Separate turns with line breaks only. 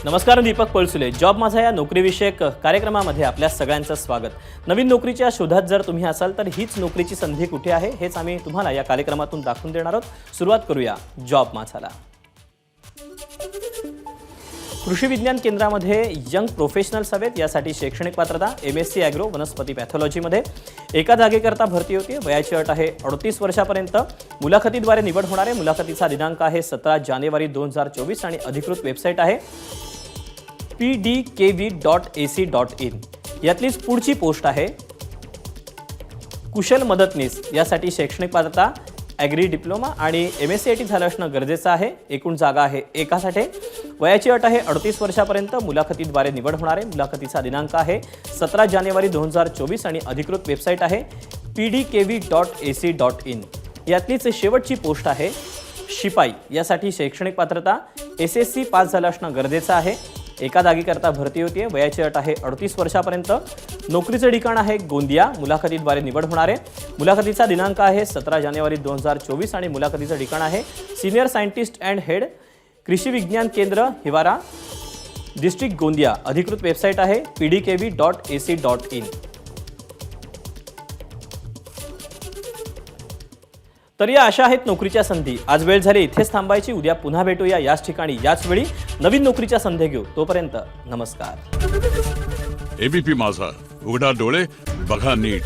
नमस्कार, दीपक पळसुले जॉब माझा या नोकरीविषयक कार्यक्रमामध्ये आपल्या सगळ्यांचं स्वागत। नवीन नोकरीच्या शोधात जर तुम्ही असाल तर हीच नोकरीची संधी कुठे आहे हेच आम्ही तुम्हाला या कार्यक्रमातून दाखवून देणार आहोत। सुरुवात करूया जॉब माझाला। कृषी विज्ञान केंद्रामध्ये यंग प्रोफेशनल्स हवेत, यासाठी शैक्षणिक पात्रता MSc ॲग्रो वनस्पती पॅथॉलॉजीमध्ये एका जागेकरता भरती होती। वयाची अट आहे 38 वर्षापर्यंत। मुलाखतीद्वारे निवड होणार आहे। मुलाखतीचा दिनांक आहे 17 जानेवारी 2024 आणि अधिकृत वेबसाईट आहे pdkv.ac.in। यातलीच पुढची पोस्ट आहे कुशल मदतनीस, यासाठी शैक्षणिक पात्रता ॲग्री डिप्लोमा आणि MSc झालं असणं गरजेचं आहे। एकूण जागा आहे एकासाठी। वयाची अट आहे 38 वर्षापर्यंत। मुलाखतीद्वारे निवड होणार आहे। मुलाखतीचा दिनांक आहे 17 जानेवारी 2024 आणि अधिकृत वेबसाईट आहे pdkv.ac.in। यातलीच शेवटची पोस्ट आहे शिपाई, यासाठी शैक्षणिक पात्रता SSC पास झालं असणं गरजेचं आहे। एका जागेकरता भरती होतीये। वयाची अट आहे 38 वर्षापर्यंत। नोकरीचं ठिकाण आहे गोंदिया। मुलाखतीद्वारे निवड होणार आहे। मुलाखतीचा दिनांक आहे 17 जानेवारी 2024 आणि मुलाखतीचं ठिकाण आहे सिनियर सायंटिस्ट अँड हेड, कृषी विज्ञान केंद्र हिवारा, डिस्ट्रिक्ट गोंदिया। अधिकृत वेबसाईट आहे pdkv.ac.in। तर या अशा आहेत नोकरीच्या संधी। आज वेळ झाली इथेच थांबायची। उद्या पुन्हा भेटूया याच ठिकाणी याच वेळी नवीन नोकरीच्या संधी घेऊ। तोपर्यंत नमस्कार।
ABP माझा, उघडा डोळे बघा नीट।